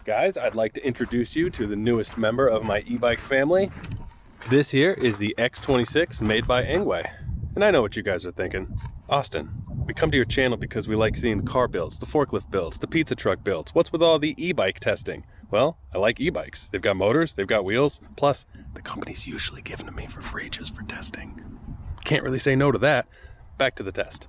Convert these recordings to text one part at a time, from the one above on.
Guys, I'd like to introduce you to the newest member of my e-bike family. This here is the X26 made by Engwe. And I know what you guys are thinking. Austin, we come to your channel because we like seeing the car builds, the forklift builds, the pizza truck builds. What's with all the e-bike testing? Well, I like e-bikes. They've got motors, they've got wheels, plus the company's usually giving them to me for free just for testing. Can't really say no to that. Back to the test.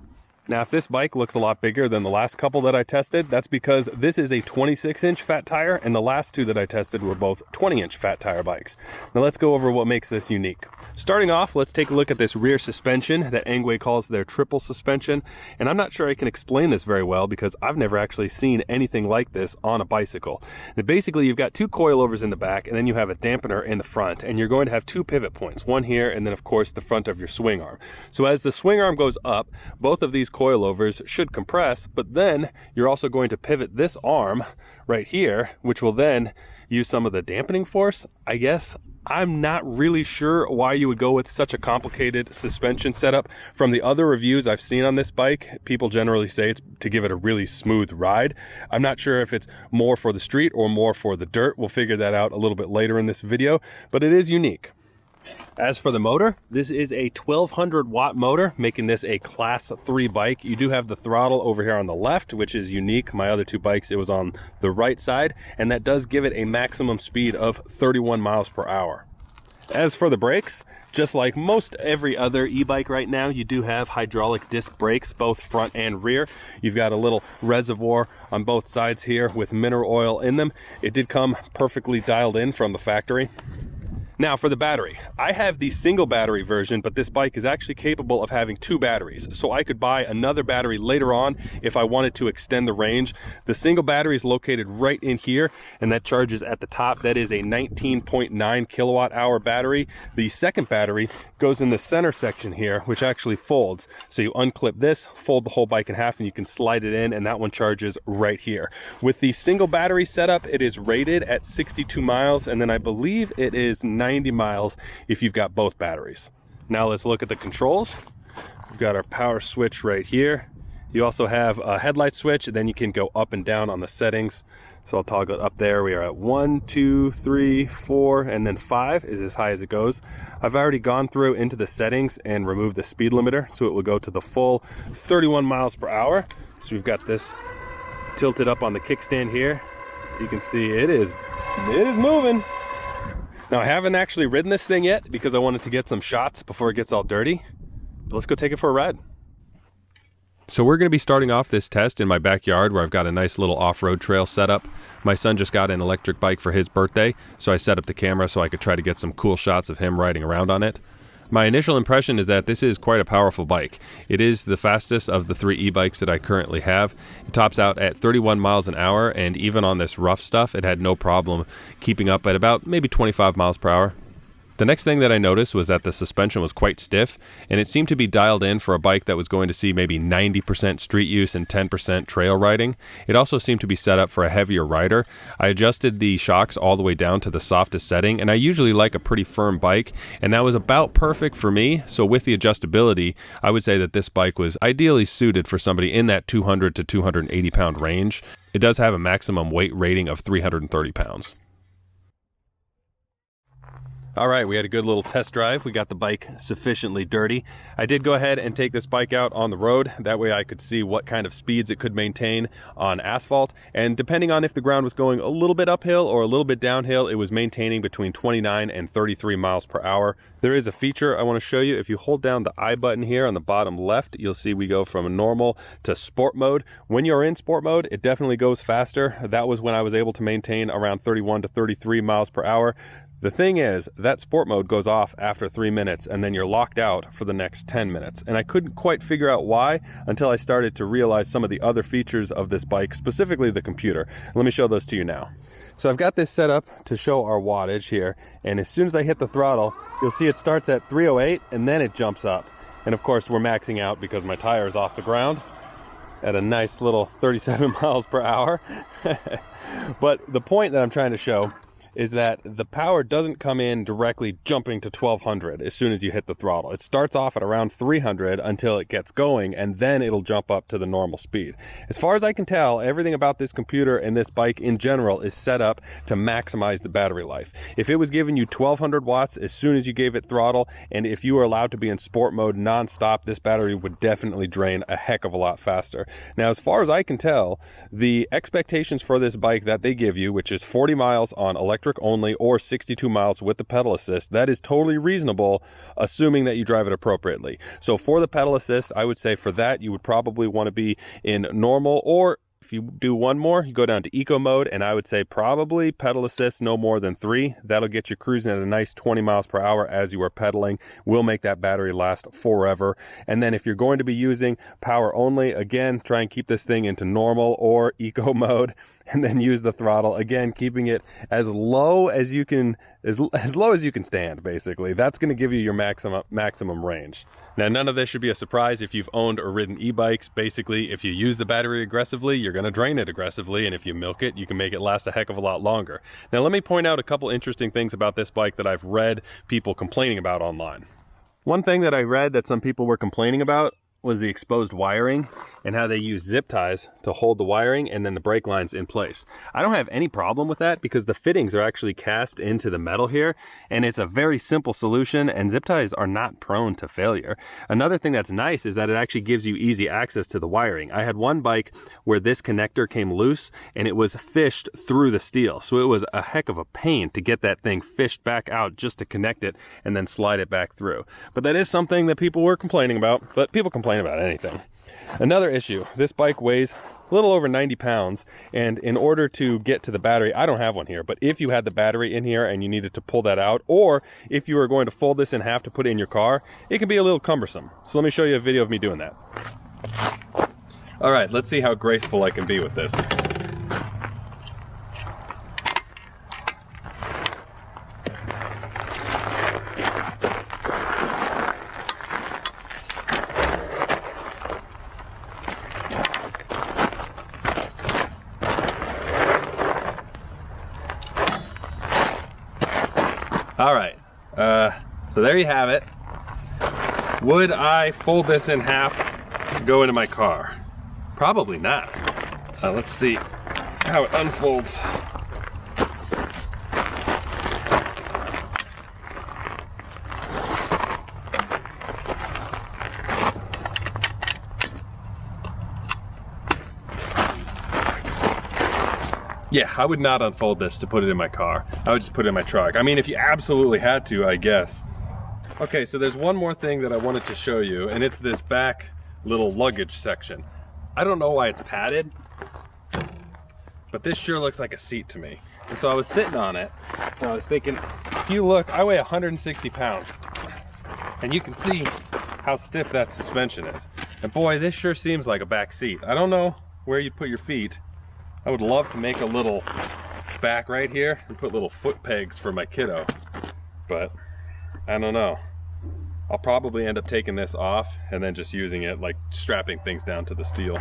Now, if this bike looks a lot bigger than the last couple that I tested, that's because this is a 26-inch fat tire, and the last two that I tested were both 20-inch fat tire bikes. Now, let's go over what makes this unique. Starting off, let's take a look at this rear suspension that Engwe calls their triple suspension. And I'm not sure I can explain this very well because I've never actually seen anything like this on a bicycle. Now, basically, you've got two coilovers in the back, and then you have a dampener in the front, and you're going to have two pivot points, one here, and then, of course, the front of your swing arm. So as the swing arm goes up, both of these coilovers should compress, but then you're also going to pivot this arm right here, which will then use some of the dampening force, I guess. I'm not really sure why you would go with such a complicated suspension setup. From the other reviews I've seen on this bike, people generally say it's to give it a really smooth ride. I'm not sure if it's more for the street or more for the dirt. We'll figure that out a little bit later in this video, but it is unique. As for the motor, this is a 1200 watt motor, making this a class 3 bike. You do have the throttle over here on the left, which is unique. My other two bikes, it was on the right side, and that does give it a maximum speed of 31 miles per hour. As for the brakes, just like most every other e-bike right now, you do have hydraulic disc brakes, both front and rear. You've got a little reservoir on both sides here with mineral oil in them. It did come perfectly dialed in from the factory. Now for the battery, I have the single battery version, but this bike is actually capable of having two batteries. So I could buy another battery later on if I wanted to extend the range. The single battery is located right in here, and that charges at the top. That is a 19.9 kilowatt hour battery. The second battery goes in the center section here, which actually folds. So you unclip this, fold the whole bike in half, and you can slide it in, and that one charges right here. With the single battery setup, it is rated at 62 miles, and then I believe it is 90 miles if you've got both batteries. Now let's look at the controls. We've got our power switch right here. You also have a headlight switch, and then you can go up and down on the settings. So I'll toggle it up there. We are at 1, 2, 3, 4, and then 5 is as high as it goes. I've already gone through into the settings and removed the speed limiter, so it will go to the full 31 miles per hour. So we've got this tilted up on the kickstand here. You can see it is moving. Now, I haven't actually ridden this thing yet because I wanted to get some shots before it gets all dirty. But let's go take it for a ride. So we're going to be starting off this test in my backyard where I've got a nice little off-road trail set up. My son just got an electric bike for his birthday, so I set up the camera so I could try to get some cool shots of him riding around on it. My initial impression is that this is quite a powerful bike. It is the fastest of the 3 e-bikes that I currently have. It tops out at 31 miles an hour, and even on this rough stuff, it had no problem keeping up at about maybe 25 miles per hour. The next thing that I noticed was that the suspension was quite stiff, and it seemed to be dialed in for a bike that was going to see maybe 90% street use and 10% trail riding. It also seemed to be set up for a heavier rider. I adjusted the shocks all the way down to the softest setting, and I usually like a pretty firm bike, and that was about perfect for me. So with the adjustability, I would say that this bike was ideally suited for somebody in that 200 to 280 pound range. It does have a maximum weight rating of 330 pounds. All right, we had a good little test drive. We got the bike sufficiently dirty. I did go ahead and take this bike out on the road. That way I could see what kind of speeds it could maintain on asphalt. And depending on if the ground was going a little bit uphill or a little bit downhill, it was maintaining between 29 and 33 miles per hour. There is a feature I want to show you. If you hold down the I button here on the bottom left, you'll see we go from normal to sport mode. When you're in sport mode, it definitely goes faster. That was when I was able to maintain around 31 to 33 miles per hour. The thing is, that sport mode goes off after 3 minutes, and then you're locked out for the next 10 minutes. And I couldn't quite figure out why until I started to realize some of the other features of this bike, specifically the computer. Let me show those to you now. So I've got this set up to show our wattage here, and as soon as I hit the throttle, you'll see it starts at 308, and then it jumps up. And of course, we're maxing out because my tire is off the ground at a nice little 37 miles per hour. But the point that I'm trying to show is that the power doesn't come in directly jumping to 1200 as soon as you hit the throttle. It starts off at around 300 until it gets going, and then it'll jump up to the normal speed. As far as I can tell, everything about this computer and this bike in general is set up to maximize the battery life. If it was giving you 1200 watts as soon as you gave it throttle, and if you were allowed to be in sport mode non-stop, this battery would definitely drain a heck of a lot faster. Now, as far as I can tell, the expectations for this bike that they give you, which is 40 miles on electric only or 62 miles with the pedal assist, that is totally reasonable, assuming that you drive it appropriately. So for the pedal assist, I would say for that, you would probably want to be in normal, or if you do one more, you go down to eco mode, and I would say probably pedal assist no more than 3. That'll get you cruising at a nice 20 miles per hour as you are pedaling. Will make that battery last forever. And then if you're going to be using power only, again, try and keep this thing into normal or eco mode, and then use the throttle, again, keeping it as low as you can, as low as you can stand, basically. That's going to give you your maximum range. Now, none of this should be a surprise if you've owned or ridden e-bikes. Basically, if you use the battery aggressively, you're going to drain it aggressively, and if you milk it, you can make it last a heck of a lot longer. Now, let me point out a couple interesting things about this bike that I've read people complaining about online. One thing that I read that some people were complaining about was the exposed wiring and how they use zip ties to hold the wiring and then the brake lines in place. I don't have any problem with that because the fittings are actually cast into the metal here, and it's a very simple solution, and zip ties are not prone to failure. Another thing that's nice is that it actually gives you easy access to the wiring. I had one bike where this connector came loose and it was fished through the steel, so it was a heck of a pain to get that thing fished back out just to connect it and then slide it back through. But that is something that people were complaining about, but people complain about anything. Another issue, this bike weighs a little over 90 pounds, and in order to get to the battery, I don't have one here, but if you had the battery in here and you needed to pull that out, or if you were going to fold this in half to put it in your car, it can be a little cumbersome. So let me show you a video of me doing that. All right, let's see how graceful I can be with this. All right, so there you have it. Would I fold this in half to go into my car? Probably not. Let's see how it unfolds. Yeah, I would not unfold this to put it in my car. I would just put it in my truck. I mean, if you absolutely had to, I guess. Okay, so there's one more thing that I wanted to show you, and it's this back little luggage section. I don't know why it's padded, but this sure looks like a seat to me. And so I was sitting on it, and I was thinking, if you look, I weigh 160 pounds. And you can see how stiff that suspension is. And boy, this sure seems like a back seat. I don't know where you'd put your feet. I would love to make a little back right here and put little foot pegs for my kiddo, but I don't know. I'll probably end up taking this off and then just using it, like strapping things down to the steel.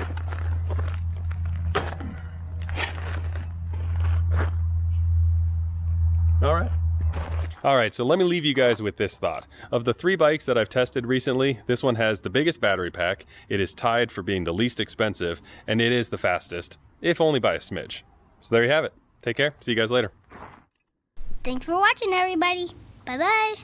All right, so let me leave you guys with this thought. Of the 3 bikes that I've tested recently, this one has the biggest battery pack, it is tied for being the least expensive, and it is the fastest, if only by a smidge. So there you have it. Take care. See you guys later. Thanks for watching, everybody. Bye-bye.